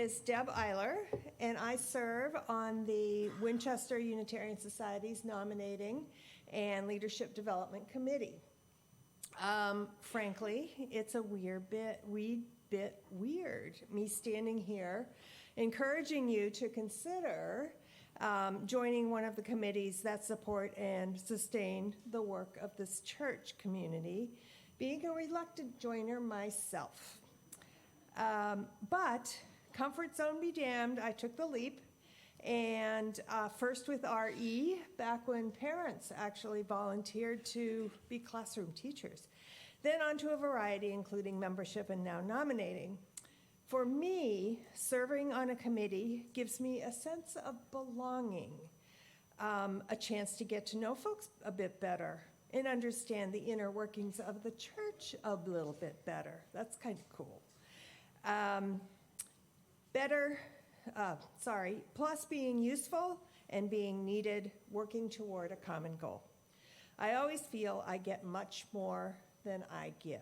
is Deb Eiler, and I serve on the Winchester Unitarian Society's Nominating and Leadership Development Committee. Frankly, it's a wee bit weird, me standing here encouraging you to consider joining one of the committees that support and sustain the work of this church community, being a reluctant joiner myself. But comfort zone be damned, I took the leap, and first with RE, back when parents actually volunteered to be classroom teachers, then on to a variety, including membership and now nominating. For me, serving on a committee gives me a sense of belonging, a chance to get to know folks a bit better and understand the inner workings of the church a little bit better. That's kind of cool. Plus being useful and being needed, working toward a common goal. I always feel I get much more than I give.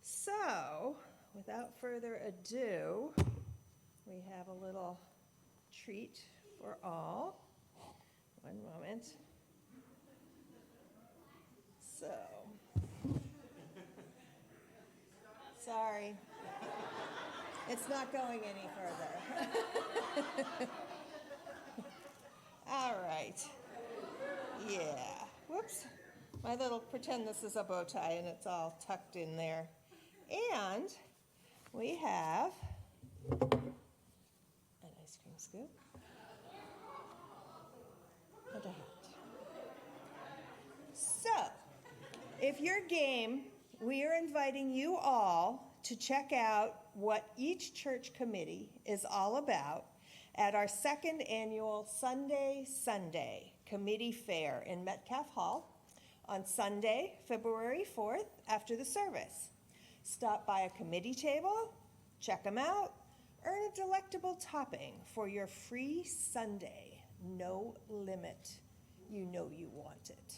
So, without further ado, we have a little treat for all. One moment. So, sorry. It's not going any further. All right. Yeah. Whoops. My little, pretend this is a bow tie and it's all tucked in there. And we have an ice cream scoop and a hat. So, if you're game, we are inviting you all to check out what each church committee is all about at our second annual Sunday Committee Fair in Metcalf Hall on Sunday, February 4th, after the service. Stop by a committee table, check them out, earn a delectable topping for your free sundae. No limit. You know you want it.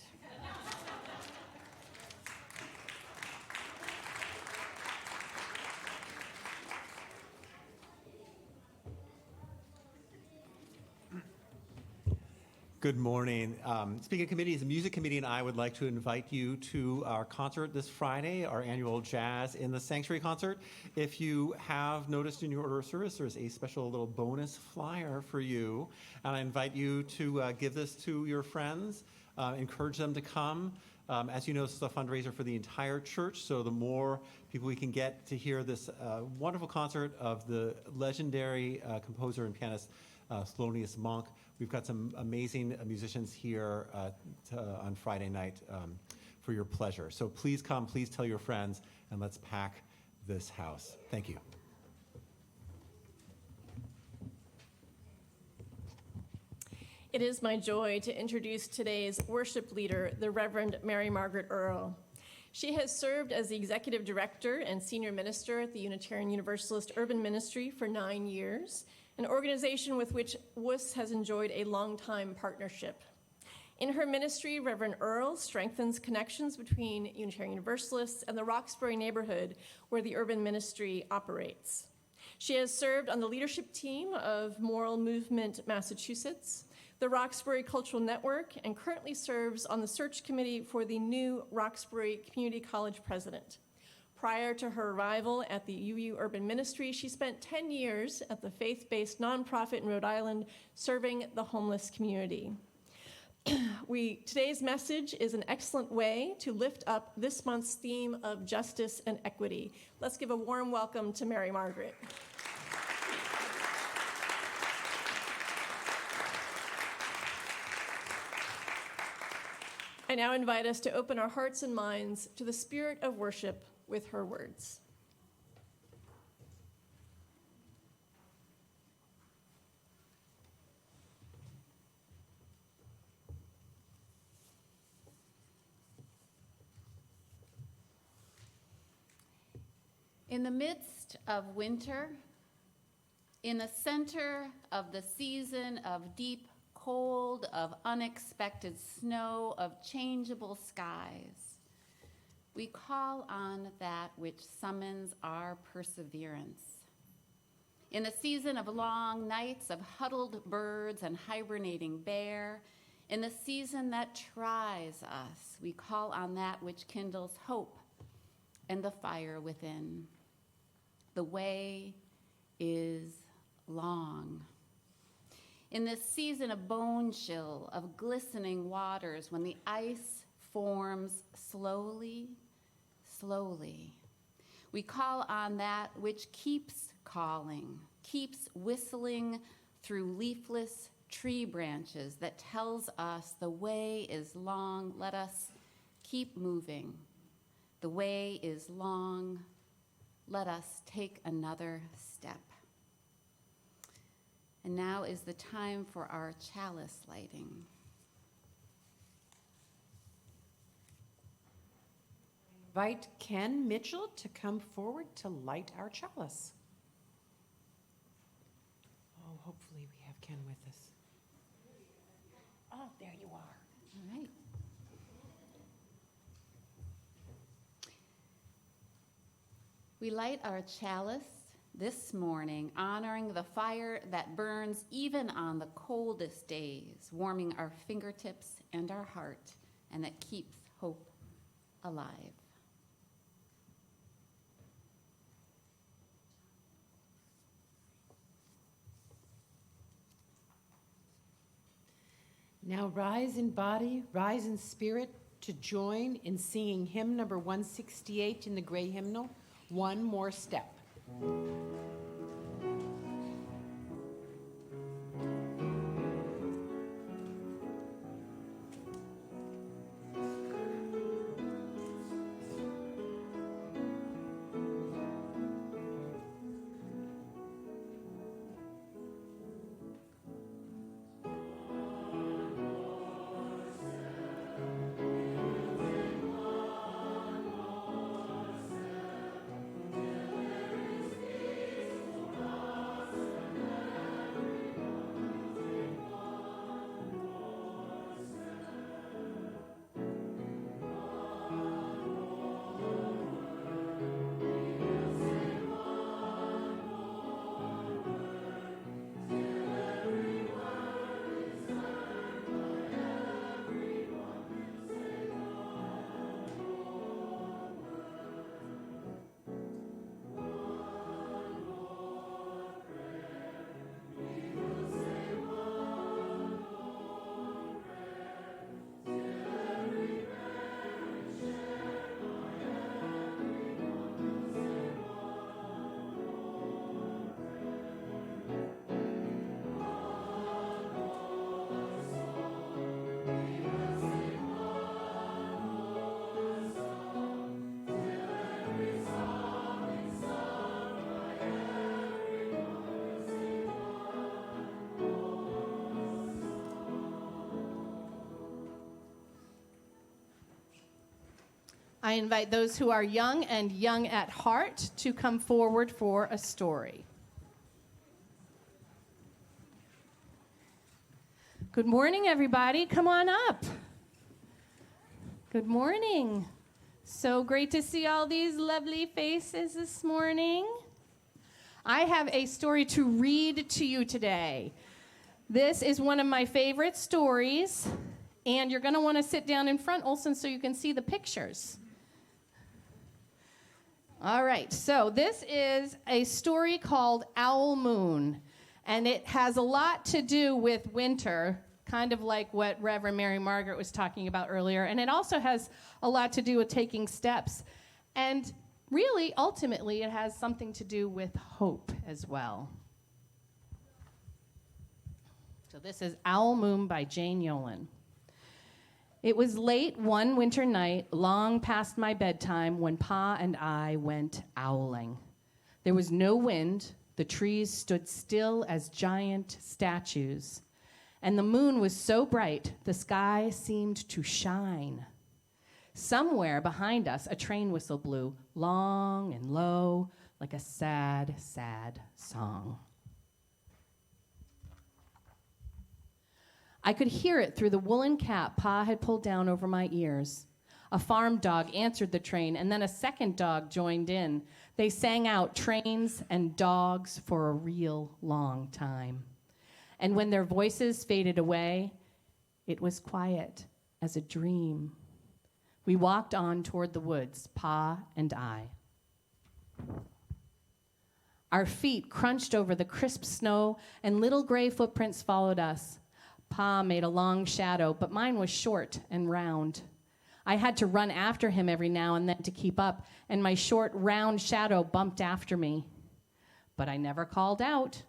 Good morning. Speaking of committees, the music committee and I would like to invite you to our concert this Friday, our annual Jazz in the Sanctuary concert. If you have noticed in your order of service, there's a special little bonus flyer for you. And I invite you to give this to your friends, encourage them to come. As you know, this is a fundraiser for the entire church, so the more people we can get to hear this wonderful concert of the legendary composer and pianist Thelonious Monk. We've got some amazing musicians here on Friday night for your pleasure. So please come, please tell your friends, and let's pack this house. Thank you. It is my joy to introduce today's worship leader, the Reverend Mary Margaret Earl. She has served as the executive director and senior minister at the Unitarian Universalist Urban Ministry for 9 years, an organization with which WUS has enjoyed a long-time partnership. In her ministry, Reverend Earl strengthens connections between Unitarian Universalists and the Roxbury neighborhood where the urban ministry operates. She has served on the leadership team of Moral Movement Massachusetts, the Roxbury Cultural Network, and currently serves on the search committee for the new Roxbury Community College president. Prior to her arrival at the UU Urban Ministry, she spent 10 years at the faith-based nonprofit in Rhode Island, serving the homeless community. Today's message is an excellent way to lift up this month's theme of justice and equity. Let's give a warm welcome to Mary Margaret. I now invite us to open our hearts and minds to the spirit of worship with her words. In the midst of winter, in the center of the season of deep cold, of unexpected snow, of changeable skies, we call on that which summons our perseverance. In the season of long nights of huddled birds and hibernating bear, in the season that tries us, we call on that which kindles hope and the fire within. The way is long. In this season of bone chill, of glistening waters, when the ice forms slowly, slowly, we call on that which keeps calling, keeps whistling through leafless tree branches that tells us the way is long, let us keep moving. The way is long, let us take another step. And now is the time for our chalice lighting. Invite Ken Mitchell to come forward to light our chalice. Oh, hopefully we have Ken with us. Oh, there you are. All right. We light our chalice this morning, honoring the fire that burns even on the coldest days, warming our fingertips and our heart, and that keeps hope alive. Now rise in body, rise in spirit to join in singing hymn number 168 in the gray hymnal, One More Step. I invite those who are young and young at heart to come forward for a story. Good morning, everybody. Come on up. Good morning. So great to see all these lovely faces this morning. I have a story to read to you today. This is one of my favorite stories, and you're going to want to sit down in front, Olson, so you can see the pictures. All right, so this is a story called Owl Moon, and it has a lot to do with winter, kind of like what Reverend Mary Margaret was talking about earlier, and it also has a lot to do with taking steps, and really, ultimately, it has something to do with hope as well. So this is Owl Moon by Jane Yolen. It was late one winter night, long past my bedtime, when Pa and I went owling. There was no wind, the trees stood still as giant statues, and the moon was so bright the sky seemed to shine. Somewhere behind us, a train whistle blew, long and low, like a sad, sad song. I could hear it through the woolen cap Pa had pulled down over my ears. A farm dog answered the train, and then a second dog joined in. They sang out trains and dogs for a real long time. And when their voices faded away, it was quiet as a dream. We walked on toward the woods, Pa and I. Our feet crunched over the crisp snow, and little gray footprints followed us. Pa made a long shadow, but mine was short and round. I had to run after him every now and then to keep up, and my short, round shadow bumped after me. But I never called out.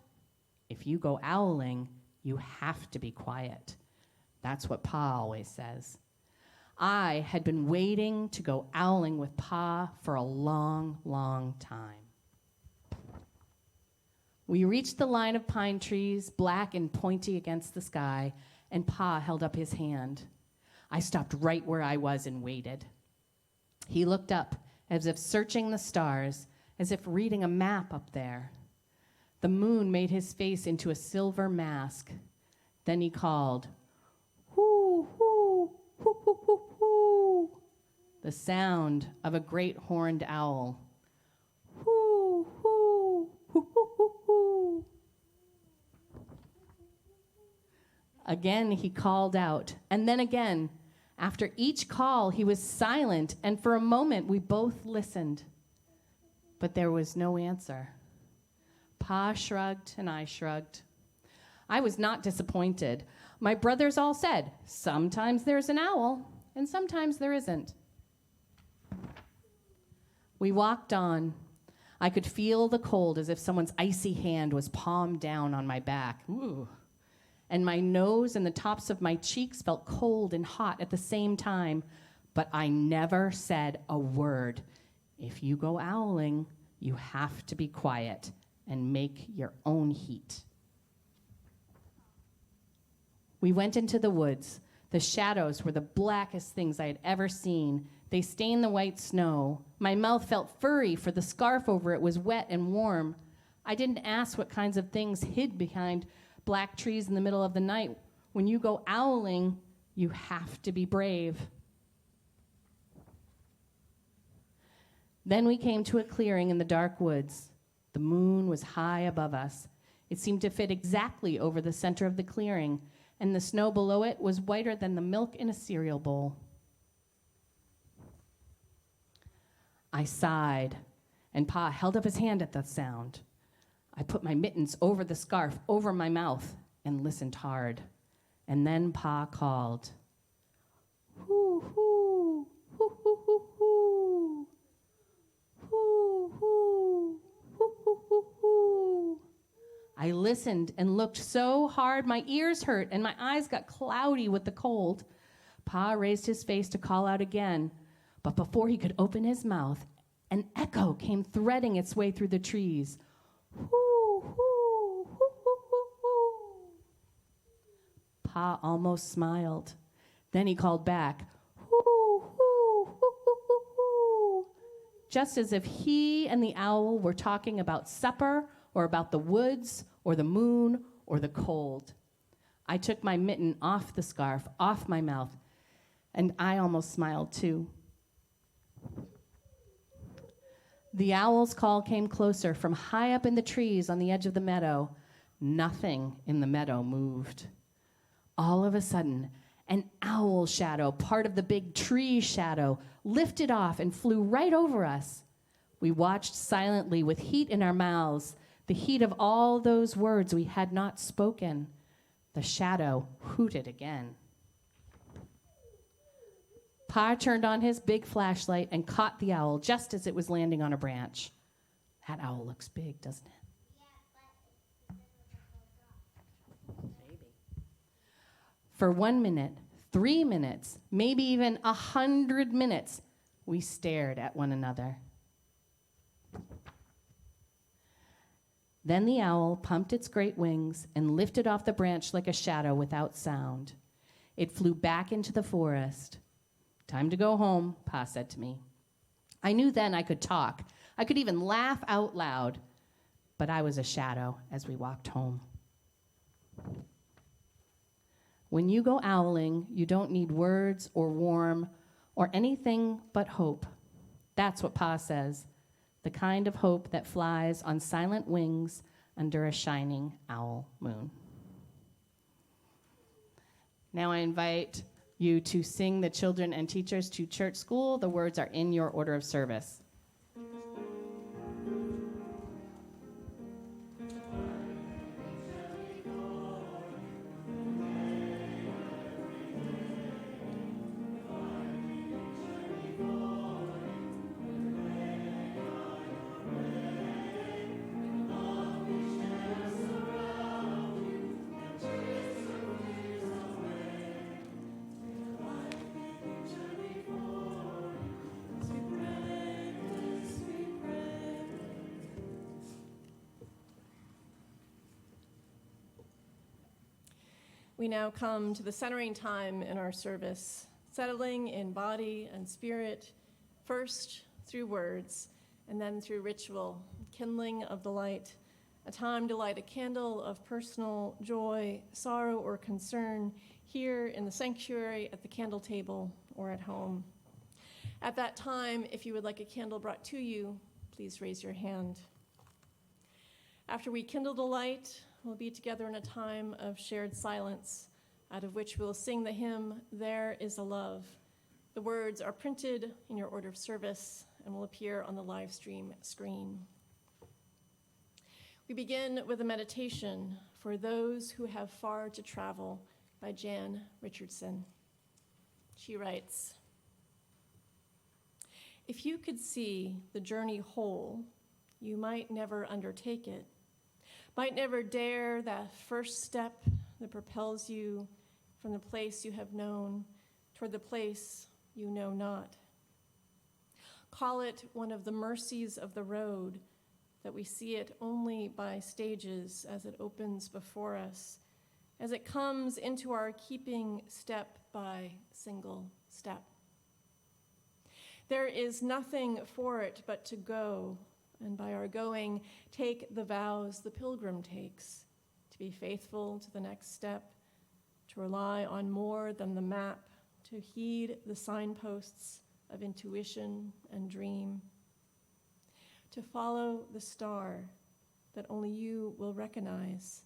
If you go owling, you have to be quiet. That's what Pa always says. I had been waiting to go owling with Pa for a long, long time. We reached the line of pine trees, black and pointy against the sky, and Pa held up his hand. I stopped right where I was and waited. He looked up, as if searching the stars, as if reading a map up there. The moon made his face into a silver mask. Then he called, "Hoo, hoo, hoo, hoo, hoo, hoo," the sound of a great horned owl. Hoo, hoo, hoo, hoo, hoo, hoo. Again he called out, and then again. After each call, he was silent, and for a moment we both listened. But there was no answer. Pa shrugged, and I shrugged. I was not disappointed. My brothers all said, sometimes there's an owl, and sometimes there isn't. We walked on. I could feel the cold as if someone's icy hand was palmed down on my back. Ooh. And my nose and the tops of my cheeks felt cold and hot at the same time, but I never said a word. If you go owling, you have to be quiet and make your own heat. We went into the woods. The shadows were the blackest things I had ever seen. They stained the white snow. My mouth felt furry, for the scarf over it was wet and warm. I didn't ask what kinds of things hid behind black trees in the middle of the night. When you go owling, you have to be brave. Then we came to a clearing in the dark woods. The moon was high above us. It seemed to fit exactly over the center of the clearing, and the snow below it was whiter than the milk in a cereal bowl. I sighed, and Pa held up his hand at the sound. I put my mittens over the scarf, over my mouth, and listened hard. And then Pa called, "Hoo, hoo, hoo, hoo, hoo, hoo. Hoo, hoo, hoo, hoo, hoo, hoo." I listened and looked so hard my ears hurt and my eyes got cloudy with the cold. Pa raised his face to call out again, but before he could open his mouth, an echo came threading its way through the trees. Hoo, hoo, hoo, hoo, hoo, hoo. Pa almost smiled. Then he called back, "Hoo, hoo, hoo, hoo, hoo, hoo," just as if he and the owl were talking about supper or about the woods or the moon or the cold. I took my mitten off the scarf, off my mouth, and I almost smiled too. The owl's call came closer from high up in the trees on the edge of the meadow. Nothing in the meadow moved. All of a sudden, an owl shadow, part of the big tree shadow, lifted off and flew right over us. We watched silently with heat in our mouths, the heat of all those words we had not spoken. The shadow hooted again. Pa turned on his big flashlight and caught the owl just as it was landing on a branch. That owl looks big, doesn't it? Maybe. For 1 minute, 3 minutes, maybe even 100 minutes, we stared at one another. Then the owl pumped its great wings and lifted off the branch like a shadow without sound. It flew back into the forest. "Time to go home," Pa said to me. I knew then I could talk. I could even laugh out loud. But I was a shadow as we walked home. When you go owling, you don't need words or warm or anything but hope. That's what Pa says. the kind of hope that flies on silent wings under a shining owl moon. Now I invite you to sing the children and teachers to church school. The words are in your order of service. We now come to the centering time in our service, settling in body and spirit, first through words, and then through ritual, kindling of the light, a time to light a candle of personal joy, sorrow, or concern here in the sanctuary, at the candle table, or at home. At that time, if you would like a candle brought to you, please raise your hand. After we kindle the light, we'll be together in a time of shared silence, out of which we'll sing the hymn, "There is a Love." The words are printed in your order of service and will appear on the live stream screen. We begin with a meditation for those who have far to travel by Jan Richardson. She writes, "If you could see the journey whole, you might never undertake it, might never dare that first step that propels you from the place you have known toward the place you know not. Call it one of the mercies of the road, that we see it only by stages as it opens before us, as it comes into our keeping step by single step. There is nothing for it but to go, and by our going, take the vows the pilgrim takes, to be faithful to the next step, to rely on more than the map, to heed the signposts of intuition and dream, to follow the star that only you will recognize,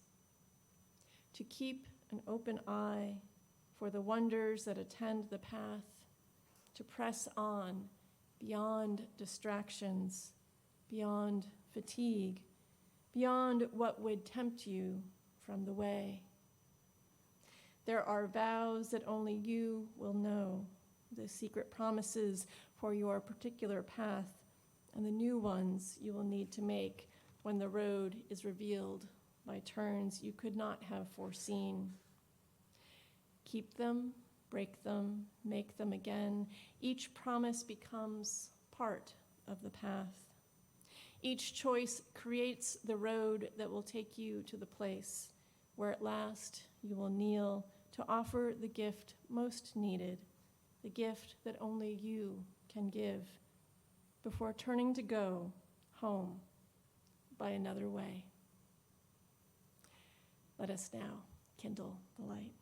to keep an open eye for the wonders that attend the path, to press on beyond distractions, beyond fatigue, beyond what would tempt you from the way. There are vows that only you will know, the secret promises for your particular path, and the new ones you will need to make when the road is revealed by turns you could not have foreseen. Keep them, break them, make them again. Each promise becomes part of the path. Each choice creates the road that will take you to the place where at last you will kneel to offer the gift most needed, the gift that only you can give, before turning to go home by another way. Let us now kindle the light.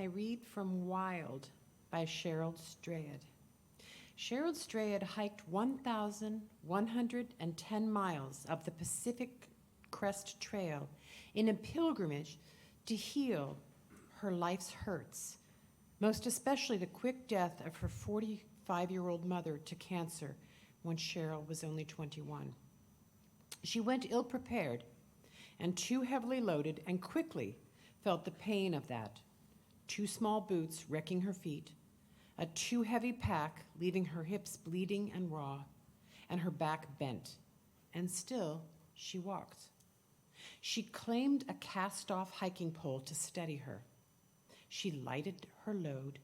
read from Wild by Cheryl Strayed. Cheryl Strayed hiked 1,110 miles of the Pacific Crest Trail in a pilgrimage to heal her life's hurts, most especially the quick death of her 45-year-old mother to cancer when Cheryl was only 21. She went ill-prepared and too heavily loaded and quickly felt the pain of that. 2 small boots wrecking her feet, a too heavy pack leaving her hips bleeding and raw, and her back bent. And still, she walked. She claimed a cast-off hiking pole to steady her. She lighted her load,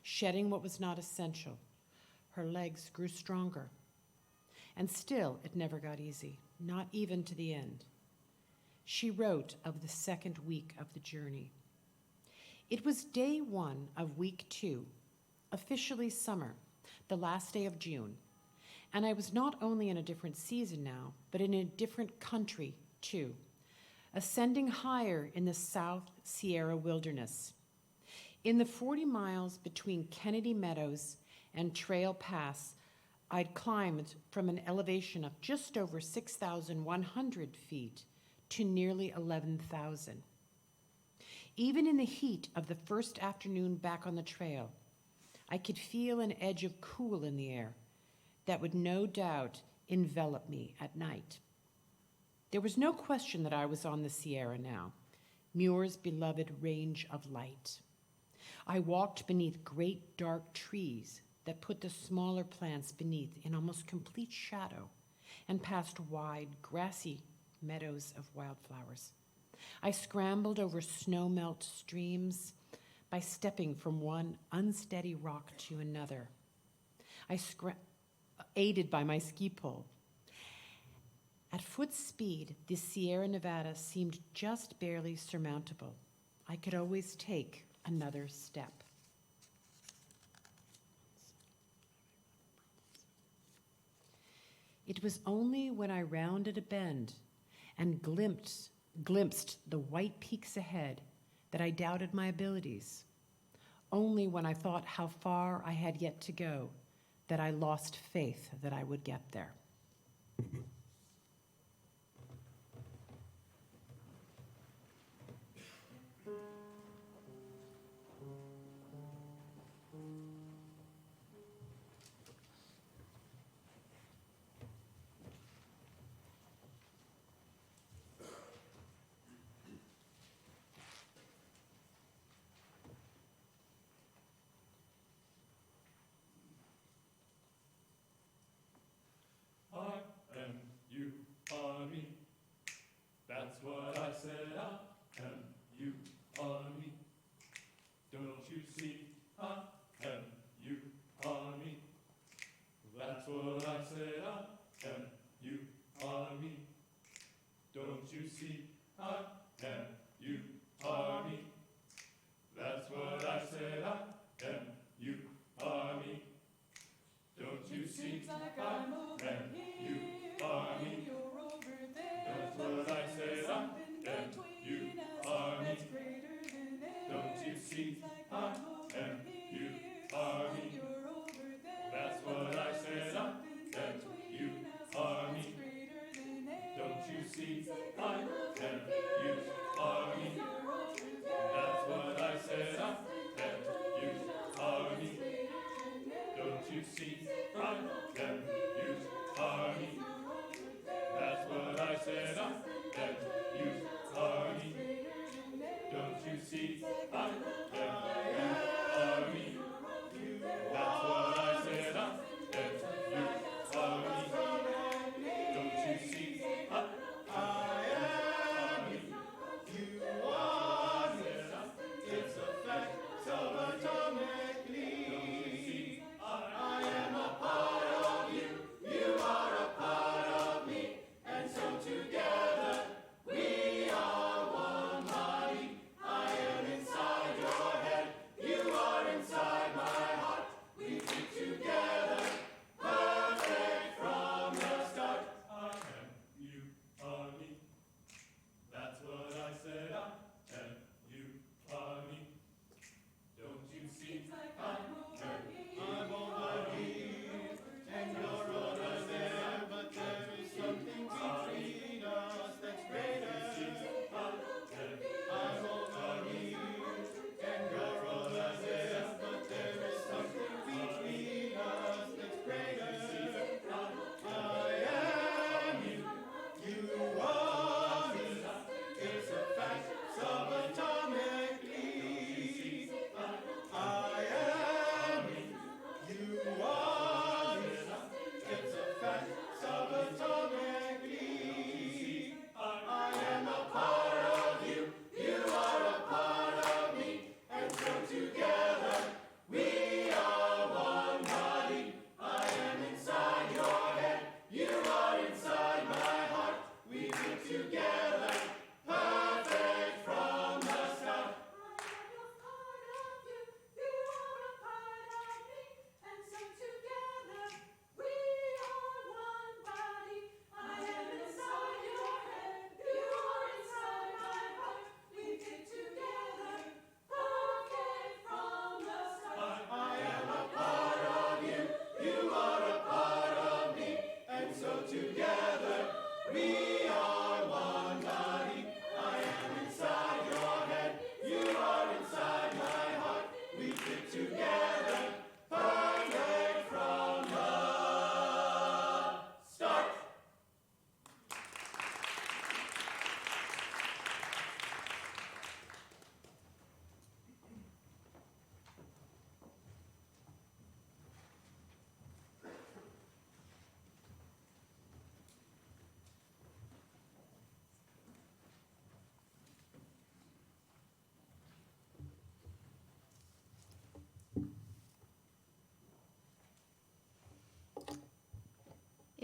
shedding what was not essential. Her legs grew stronger. And still, it never got easy, not even to the end. She wrote of the second week of the journey. It was day 1 of week 2, officially summer, the last day of June. And I was not only in a different season now, but in a different country too, ascending higher in the South Sierra Wilderness. In the 40 miles between Kennedy Meadows and Trail Pass, I'd climbed from an elevation of just over 6,100 feet to nearly 11,000. Even in the heat of the first afternoon back on the trail, I could feel an edge of cool in the air that would no doubt envelop me at night. There was no question that I was on the Sierra now, Muir's beloved range of light. I walked beneath great dark trees that put the smaller plants beneath in almost complete shadow, and past wide, grassy meadows of wildflowers. I scrambled over snow-melt streams by stepping from one unsteady rock to another. Aided by my ski pole. At foot speed, the Sierra Nevada seemed just barely surmountable. I could always take another step. It was only when I rounded a bend and glimpsed the white peaks ahead that I doubted my abilities. Only when I thought how far I had yet to go that I lost faith that I would get there. That's what I said, I am you are me. Don't you see, I am you are me. That's what I said, I am you are me. Don't you see, I am you are me. That's what I said, I am you are me. Don't you see, I am you are me. That's what I said, I am you are me. Don't you see, I am you are me. That's what I said, I am you are me. Don't you see, I am you are me. That's what I said, I am you are me. Don't you see, I am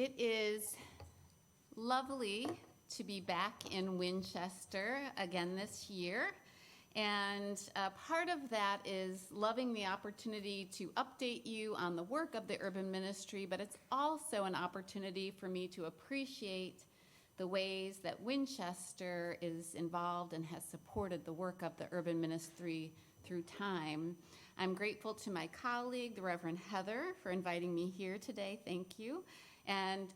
It is lovely to be back in Winchester again this year. And part of that is loving the opportunity to update you on the work of the urban ministry, but it's also an opportunity for me to appreciate the ways that Winchester is involved and has supported the work of the urban ministry through time. I'm grateful to my colleague, the Reverend Heather, for inviting me here today. Thank you. And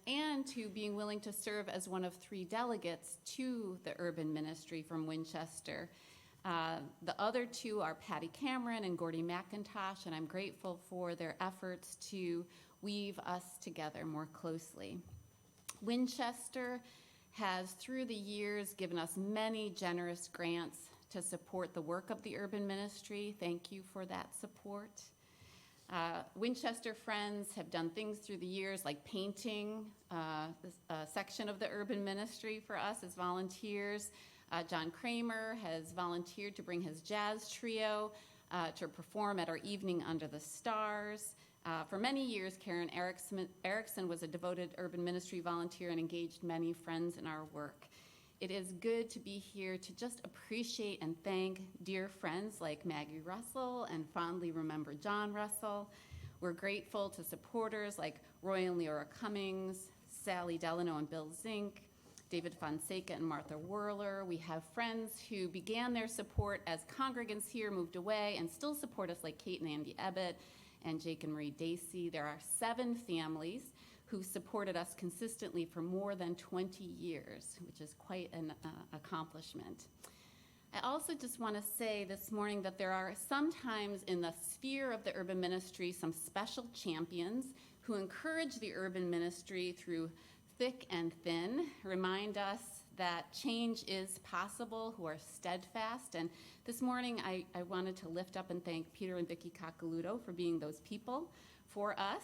to being willing to serve as one of 3 delegates to the urban ministry from Winchester. The other 2 are Patty Cameron and Gordy McIntosh, and I'm grateful for their efforts to weave us together more closely. Winchester has, through the years, given us many generous grants to support the work of the urban ministry. Thank you for that support. Winchester Friends have done things through the years like painting a section of the urban ministry for us as volunteers. John Kramer has volunteered to bring his jazz trio to perform at our Evening Under the Stars. For many years, Karen Erickson was a devoted urban ministry volunteer and engaged many friends in our work. It is good to be here to just appreciate and thank dear friends like Maggie Russell and fondly remember John Russell. We're grateful to supporters like Roy and Leora Cummings, Sally Delano and Bill Zink, David Fonseca and Martha Whirler. We have friends who began their support as congregants here moved away and still support us like Kate and Andy Ebbett and Jake and Marie Dacey. There are 7 families who supported us consistently for more than 20 years, which is quite an accomplishment. I also just want to say this morning that there are sometimes in the sphere of the urban ministry some special champions who encourage the urban ministry through thick and thin, remind us that change is possible, who are steadfast. And this morning I wanted to lift up and thank Peter and Vicki Coccoluto for being those people for us.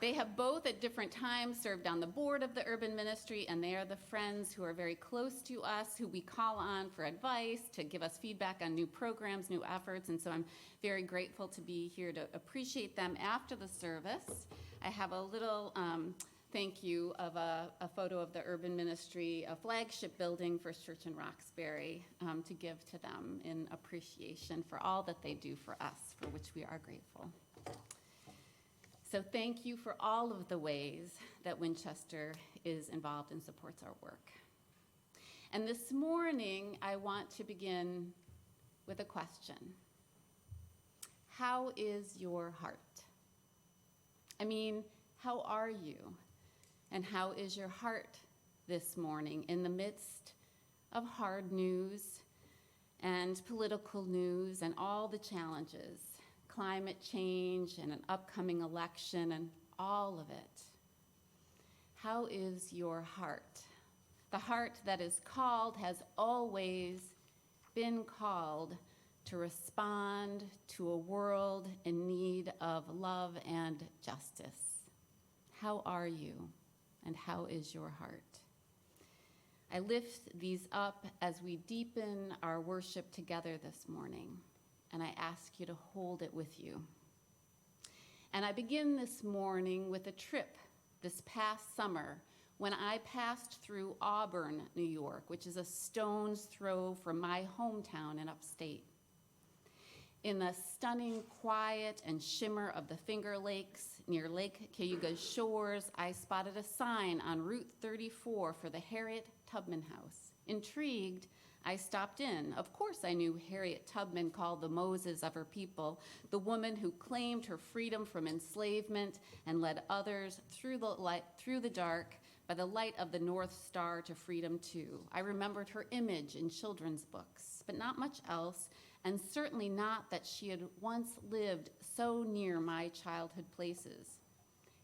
They have both at different times served on the board of the urban ministry, and they are the friends who are very close to us, who we call on for advice, to give us feedback on new programs, new efforts, and so I'm very grateful to be here to appreciate them after the service. I have a little thank you of a photo of the urban ministry, a flagship building for Church in Roxbury, to give to them in appreciation for all that they do for us, for which we are grateful. So thank you for all of the ways that Winchester is involved and supports our work. And this morning, I want to begin with a question. How is your heart? I mean, how are you? And how is your heart this morning in the midst of hard news and political news and all the challenges? Climate change and an upcoming election and all of it. How is your heart? The heart that is called has always been called to respond to a world in need of love and justice. How are you and how is your heart? I lift these up as we deepen our worship together this morning. And I ask you to hold it with you. And I begin this morning with a trip this past summer when I passed through Auburn, New York, which is a stone's throw from my hometown in upstate. In the stunning quiet and shimmer of the Finger Lakes near Lake Cayuga's shores, I spotted a sign on Route 34 for the Harriet Tubman House. Intrigued, I stopped in. Of course I knew Harriet Tubman, called the Moses of her people, the woman who claimed her freedom from enslavement and led others through the dark by the light of the North Star to freedom too. I remembered her image in children's books, but not much else, and certainly not that she had once lived so near my childhood places.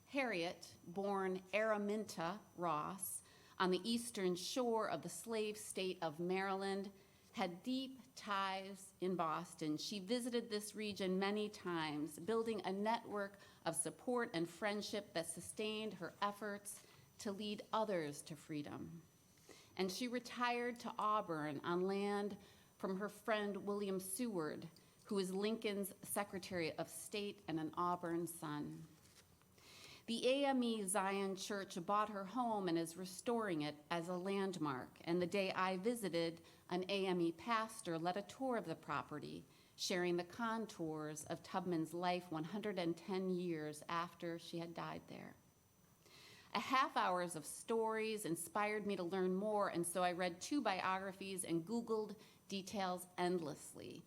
Harriet, born Araminta Ross, on the eastern shore of the slave state of Maryland, had deep ties in Boston. She visited this region many times, building a network of support and friendship that sustained her efforts to lead others to freedom. And she retired to Auburn on land from her friend William Seward, who was Lincoln's Secretary of State and an Auburn son. The AME Zion Church bought her home and is restoring it as a landmark. And the day I visited, an AME pastor led a tour of the property, sharing the contours of Tubman's life 110 years after she had died there. A half hours of stories inspired me to learn more, and so I read 2 biographies and Googled details endlessly.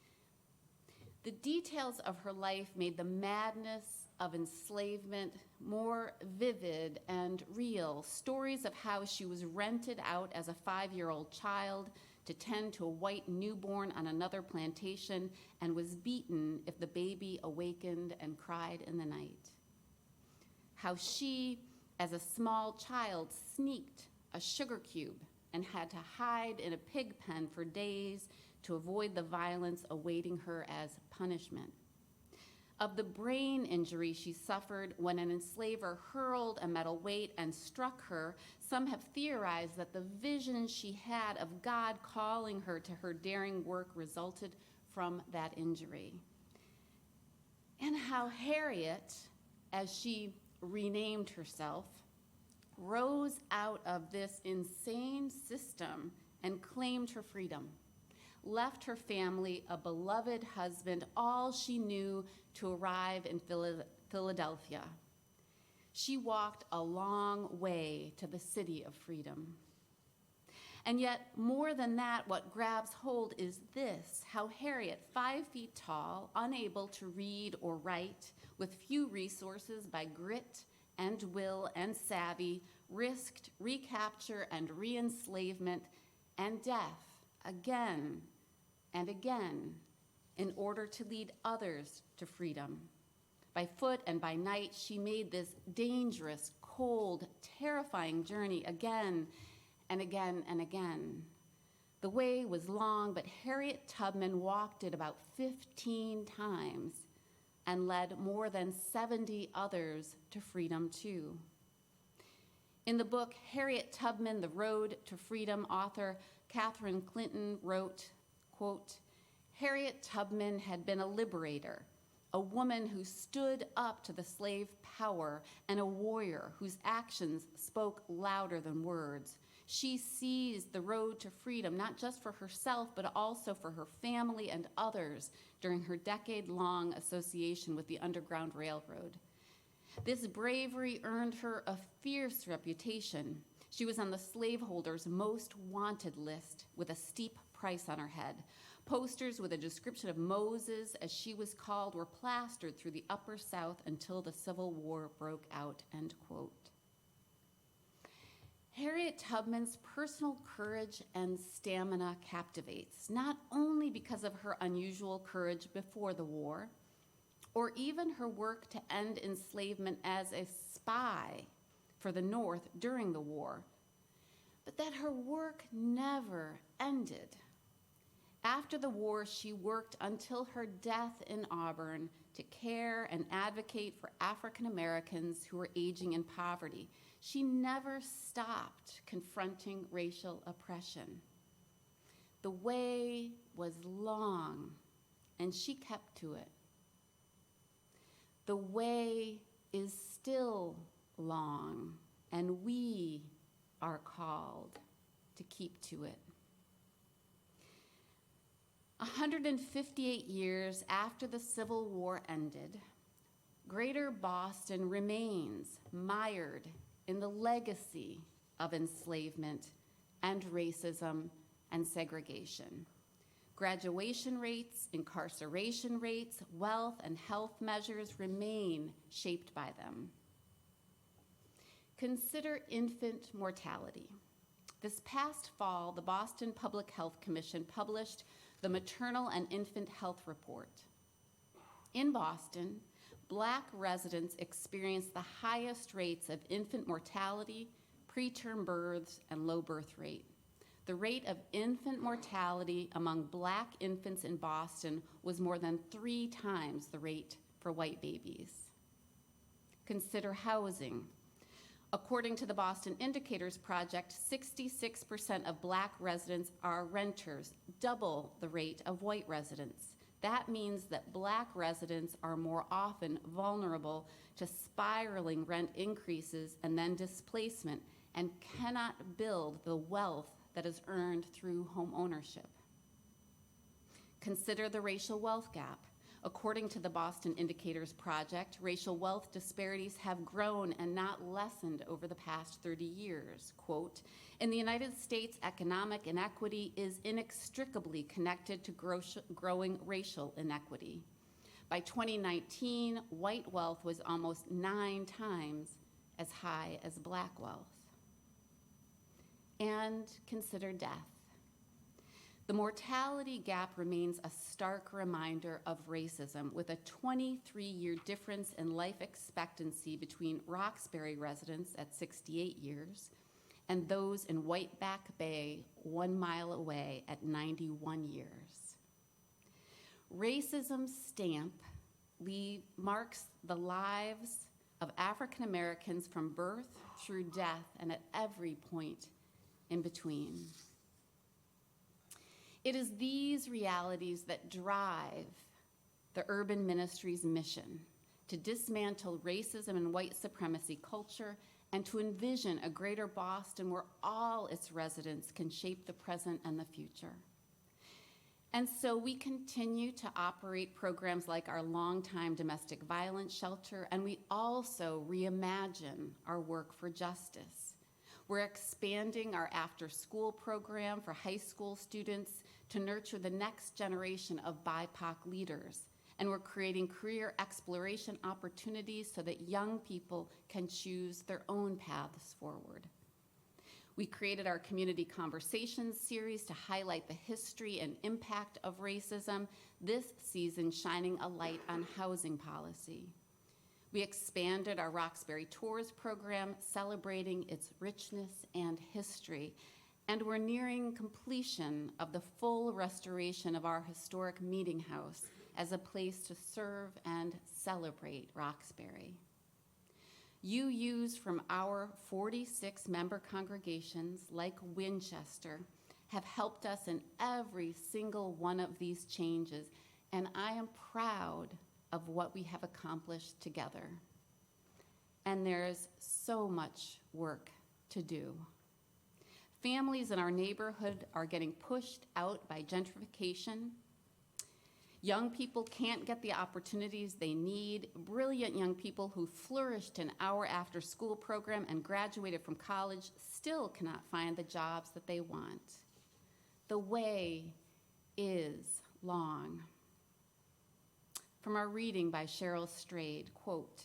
The details of her life made the madness of enslavement more vivid and real. Stories of how she was rented out as a 5-year-old child to tend to a white newborn on another plantation and was beaten if the baby awakened and cried in the night. How she, as a small child, sneaked a sugar cube and had to hide in a pig pen for days to avoid the violence awaiting her as punishment. Of the brain injury she suffered when an enslaver hurled a metal weight and struck her, some have theorized that the vision she had of God calling her to her daring work resulted from that injury. And how Harriet, as she renamed herself, rose out of this insane system and claimed her freedom, left her family, a beloved husband, all she knew to arrive in Philadelphia. She walked a long way to the city of freedom. And yet, more than that, what grabs hold is this, how Harriet, 5 feet tall, unable to read or write, with few resources, by grit and will and savvy, risked recapture and re-enslavement and death again and again in order to lead others to freedom. By foot and by night, she made this dangerous, cold, terrifying journey again and again and again. The way was long, but Harriet Tubman walked it about 15 times and led more than 70 others to freedom too. In the book Harriet Tubman, The Road to Freedom, author Catherine Clinton wrote, quote, "Harriet Tubman had been a liberator, a woman who stood up to the slave power, and a warrior whose actions spoke louder than words. She seized the road to freedom, not just for herself, but also for her family and others during her decade-long association with the Underground Railroad. This bravery earned her a fierce reputation. She was on the slaveholders' most wanted list with a steep price on her head. Posters with a description of Moses, as she was called, were plastered through the Upper South until the Civil War broke out," end quote. Harriet Tubman's personal courage and stamina captivates, not only because of her unusual courage before the war, or even her work to end enslavement as a spy for the North during the war, but that her work never ended. After the war, she worked until her death in Auburn to care and advocate for African Americans who were aging in poverty. She never stopped confronting racial oppression. The way was long, and she kept to it. The way is still long, and we are called to keep to it. 158 years after the Civil War ended, Greater Boston remains mired in the legacy of enslavement and racism and segregation. Graduation rates, incarceration rates, wealth and health measures remain shaped by them. Consider infant mortality. This past fall, the Boston Public Health Commission published the Maternal and Infant Health Report. In Boston, Black residents experienced the highest rates of infant mortality, preterm births, and low birth rate. The rate of infant mortality among Black infants in Boston was more than 3 times the rate for white babies. Consider housing. According to the Boston Indicators Project, 66% of Black residents are renters, double the rate of white residents. That means that Black residents are more often vulnerable to spiraling rent increases and then displacement and cannot build the wealth that is earned through home ownership. Consider the racial wealth gap. According to the Boston Indicators Project, racial wealth disparities have grown and not lessened over the past 30 years. Quote, in the United States, economic inequity is inextricably connected to growing racial inequity. By 2019, white wealth was almost 9 times as high as Black wealth. And consider death. The mortality gap remains a stark reminder of racism, with a 23-year difference in life expectancy between Roxbury residents at 68 years and those in Whiteback Bay, 1 mile away, at 91 years. Racism's stamp marks the lives of African Americans from birth through death and at every point in between. It is these realities that drive the Urban Ministry's mission to dismantle racism and white supremacy culture and to envision a greater Boston where all its residents can shape the present and the future. And so we continue to operate programs like our longtime domestic violence shelter, and we also reimagine our work for justice. We're expanding our after-school program for high school students to nurture the next generation of BIPOC leaders. And we're creating career exploration opportunities so that young people can choose their own paths forward. We created our Community Conversations series to highlight the history and impact of racism, this season shining a light on housing policy. We expanded our Roxbury Tours program, celebrating its richness and history, and we're nearing completion of the full restoration of our historic meeting house as a place to serve and celebrate Roxbury. UUs from our 46-member congregations, like Winchester, have helped us in every single one of these changes, and I am proud of what we have accomplished together. And there's so much work to do. Families in our neighborhood are getting pushed out by gentrification. Young people can't get the opportunities they need. Brilliant young people who flourished in our after-school program and graduated from college still cannot find the jobs that they want. The way is long. From our reading by Cheryl Strayed, quote,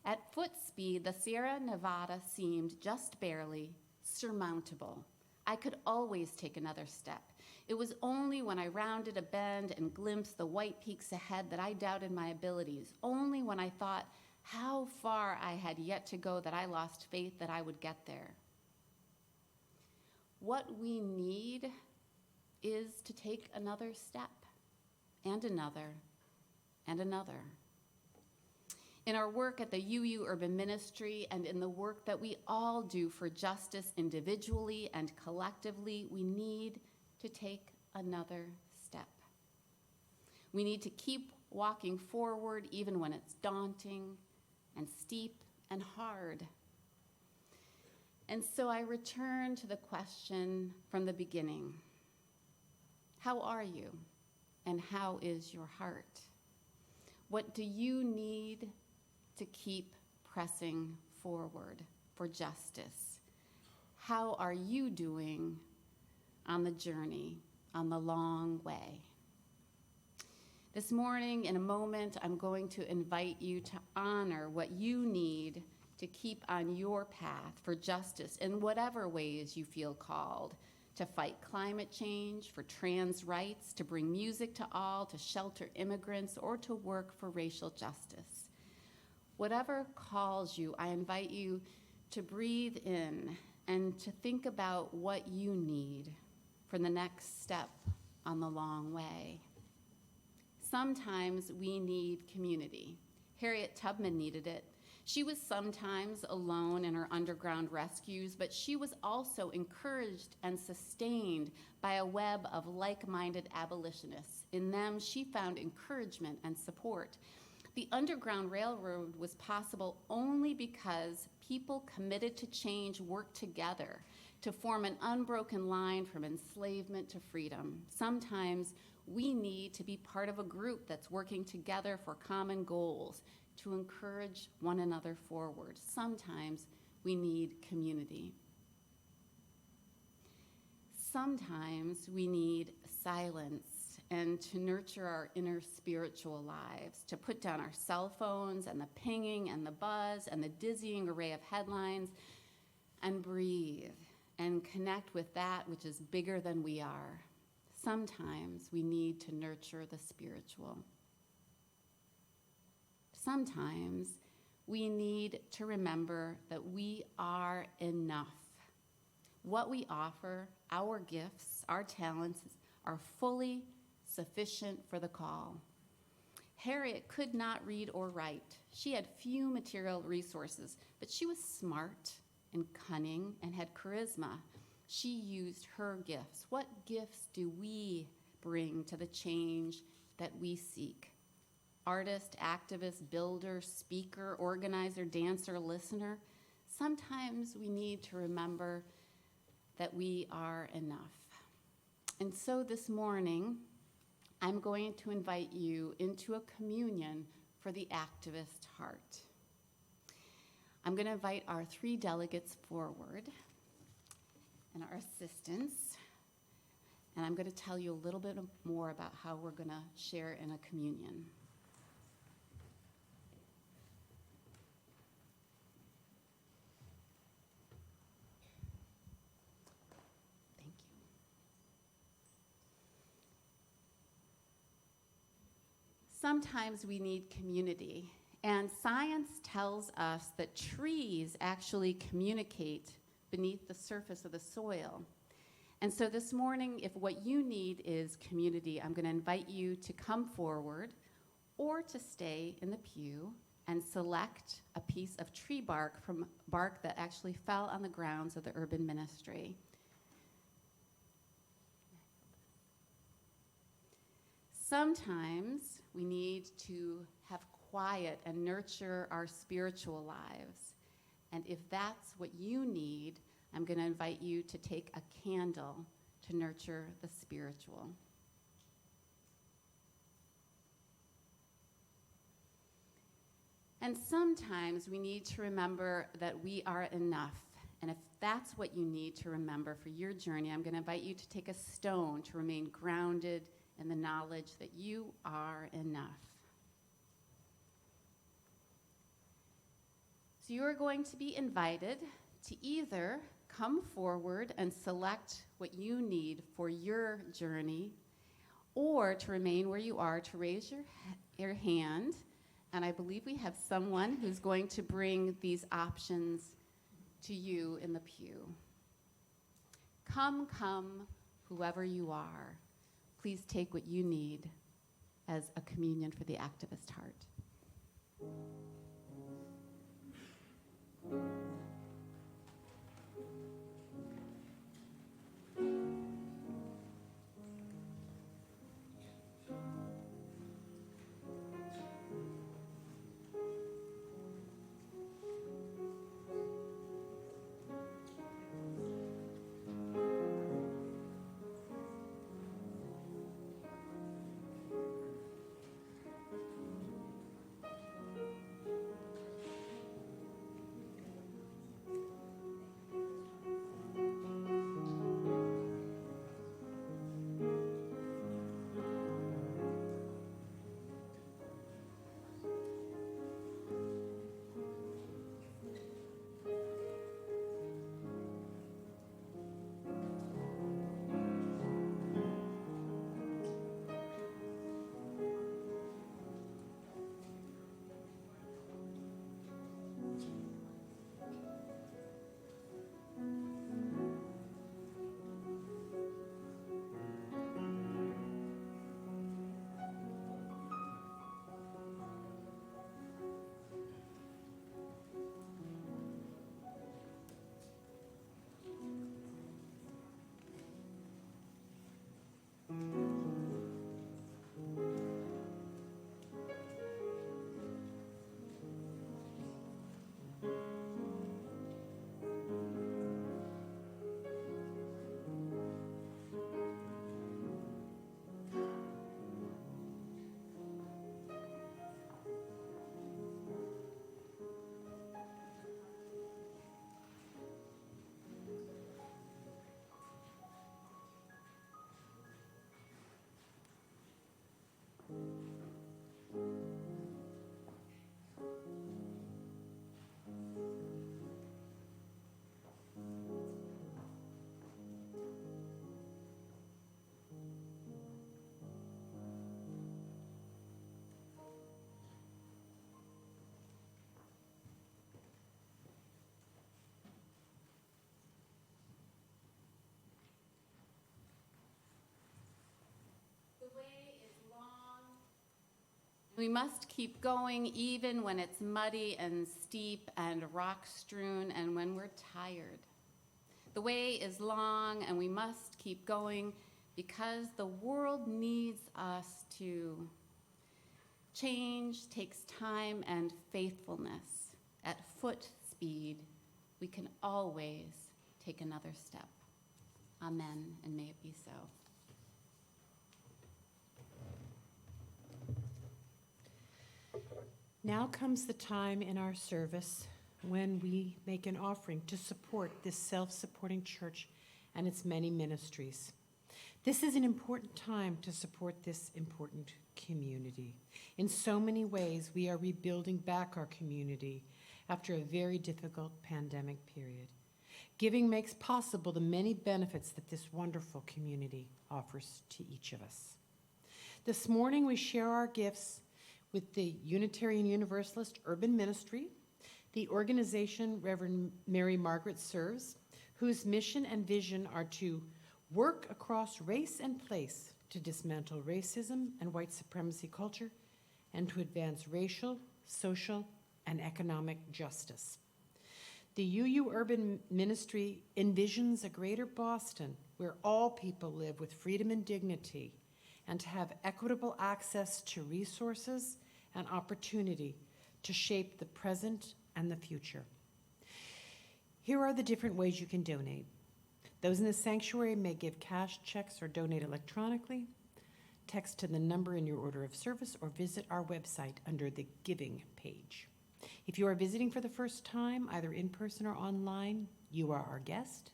at foot speed, the Sierra Nevada seemed just barely surmountable. I could always take another step. It was only when I rounded a bend and glimpsed the white peaks ahead that I doubted my abilities. Only when I thought how far I had yet to go that I lost faith that I would get there. What we need is to take another step, and another, and another. In our work at the UU Urban Ministry and in the work that we all do for justice individually and collectively, we need to take another step. We need to keep walking forward even when it's daunting and steep and hard. And so I return to the question from the beginning. How are you, and how is your heart? What do you need to keep pressing forward for justice? How are you doing on the journey, on the long way? This morning, in a moment, I'm going to invite you to honor what you need to keep on your path for justice in whatever ways you feel called, to fight climate change, for trans rights, to bring music to all, to shelter immigrants, or to work for racial justice. Whatever calls you, I invite you to breathe in and to think about what you need for the next step on the long way. Sometimes we need community. Harriet Tubman needed it. She was sometimes alone in her underground rescues, but she was also encouraged and sustained by a web of like-minded abolitionists. In them, she found encouragement and support. The Underground Railroad was possible only because people committed to change worked together to form an unbroken line from enslavement to freedom. Sometimes we need to be part of a group that's working together for common goals, to encourage one another forward. Sometimes we need community. Sometimes we need silence and to nurture our inner spiritual lives, to put down our cell phones and the pinging and the buzz and the dizzying array of headlines, and breathe and connect with that which is bigger than we are. Sometimes we need to nurture the spiritual. Sometimes we need to remember that we are enough. What we offer, our gifts, our talents, are fully sufficient for the call. Harriet could not read or write. She had few material resources, but she was smart and cunning and had charisma. She used her gifts. What gifts do we bring to the change that we seek? Artist, activist, builder, speaker, organizer, dancer, listener. Sometimes we need to remember that we are enough. And so this morning, I'm going to invite you into a communion for the activist heart. I'm going to invite our 3 delegates forward and our assistants, and I'm going to tell you a little bit more about how we're going to share in a communion. Thank you. Sometimes we need community, and science tells us that trees actually communicate beneath the surface of the soil. And so this morning, if what you need is community, I'm going to invite you to come forward or to stay in the pew and select a piece of tree bark from bark that actually fell on the grounds of the urban ministry. Sometimes we need to have quiet and nurture our spiritual lives. And if that's what you need, I'm going to invite you to take a candle to nurture the spiritual. And sometimes we need to remember that we are enough. And if that's what you need to remember for your journey, I'm going to invite you to take a stone to remain grounded in the knowledge that you are enough. So you are going to be invited to either come forward and select what you need for your journey, or to remain where you are, to raise your hand. And I believe we have someone who's going to bring these options to you in the pew. Come, whoever you are. Please take what you need as a communion for the activist heart. We must keep going even when it's muddy and steep and rock-strewn and when we're tired. The way is long and we must keep going because the world needs us to. Change takes time and faithfulness. At foot speed, we can always take another step. Amen, and may it be so. Now comes the time in our service when we make an offering to support this self-supporting church and its many ministries. This is an important time to support this important community. In so many ways, we are rebuilding back our community after a very difficult pandemic period. Giving makes possible the many benefits that this wonderful community offers to each of us. This morning, we share our gifts with the Unitarian Universalist Urban Ministry, the organization Reverend Mary Margaret serves, whose mission and vision are to work across race and place to dismantle racism and white supremacy culture and to advance racial, social, and economic justice. The UU Urban Ministry envisions a greater Boston where all people live with freedom and dignity and to have equitable access to resources and opportunity to shape the present and the future. Here are the different ways you can donate. Those in the sanctuary may give cash, checks, or donate electronically. Text to the number in your order of service or visit our website under the Giving page. If you are visiting for the first time, either in person or online, you are our guest.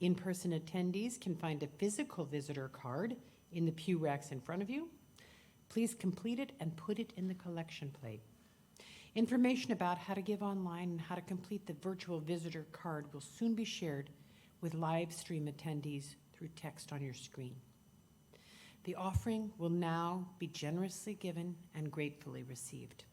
In-person attendees can find a physical visitor card in the pew racks in front of you. Please complete it and put it in the collection plate. Information about how to give online and how to complete the virtual visitor card will soon be shared with live stream attendees through text on your screen. The offering will now be generously given and gratefully received.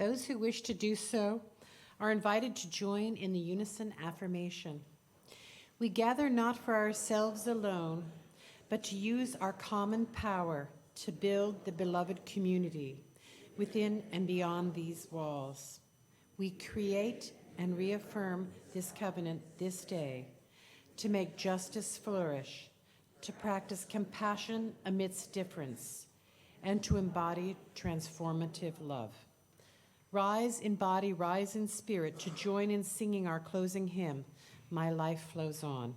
Those who wish to do so are invited to join in the unison affirmation. We gather not for ourselves alone, but to use our common power to build the beloved community within and beyond these walls. We create and reaffirm this covenant this day to make justice flourish, to practice compassion amidst difference, and to embody transformative love. Rise in body, rise in spirit to join in singing our closing hymn, My Life Flows On.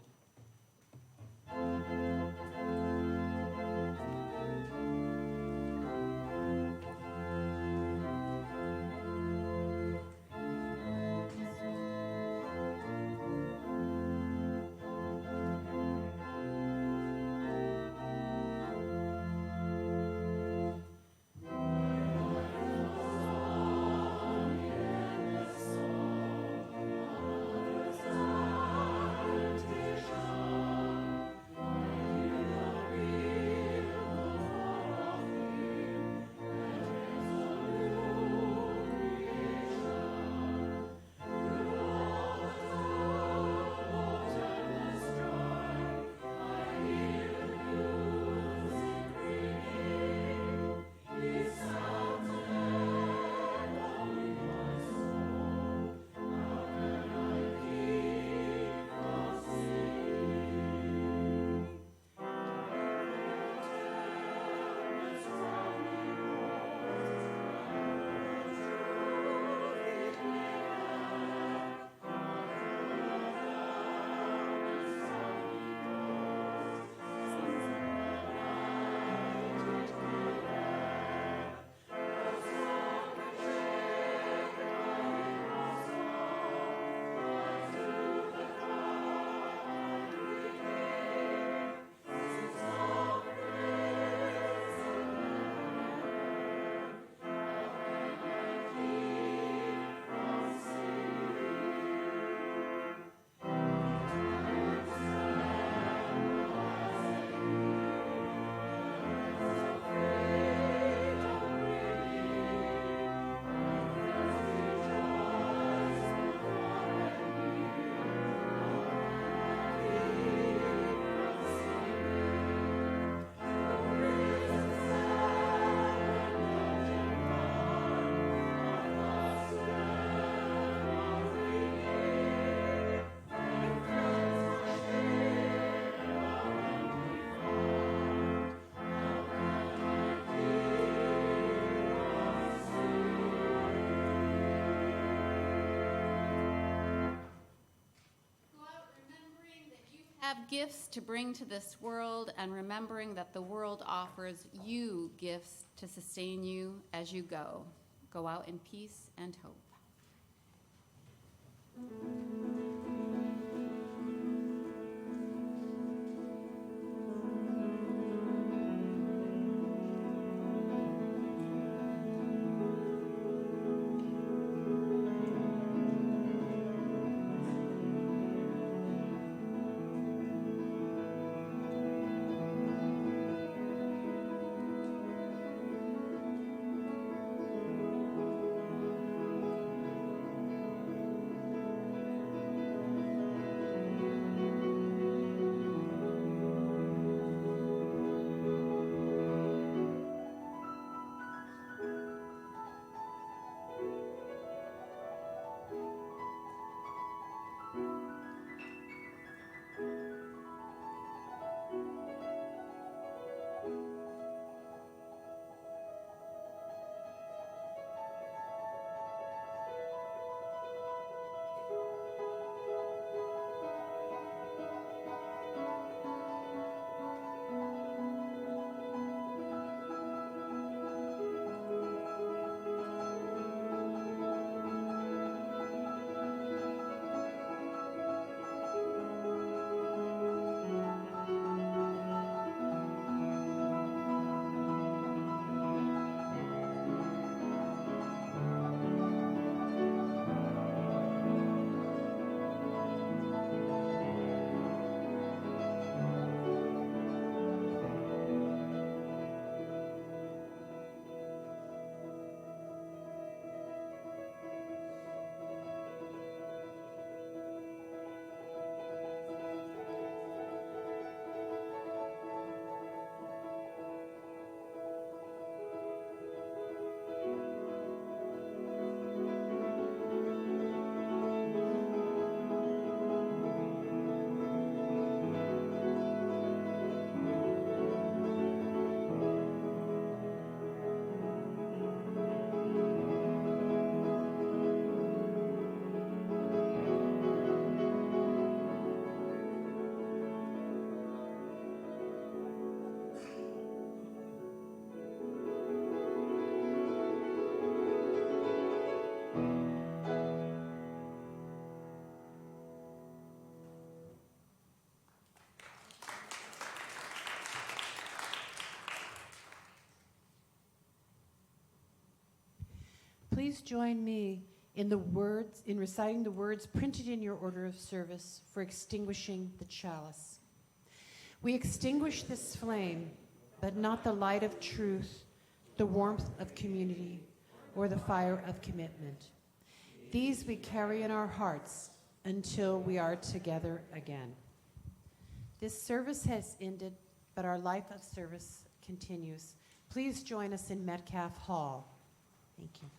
Have gifts to bring to this world, and remembering that the world offers you gifts to sustain you as you go. Go out in peace and hope. Please join me in reciting the words printed in your order of service for extinguishing the chalice. We extinguish this flame, but not the light of truth, the warmth of community, or the fire of commitment. These we carry in our hearts until we are together again. This service has ended, but our life of service continues. Please join us in Metcalf Hall. Thank you.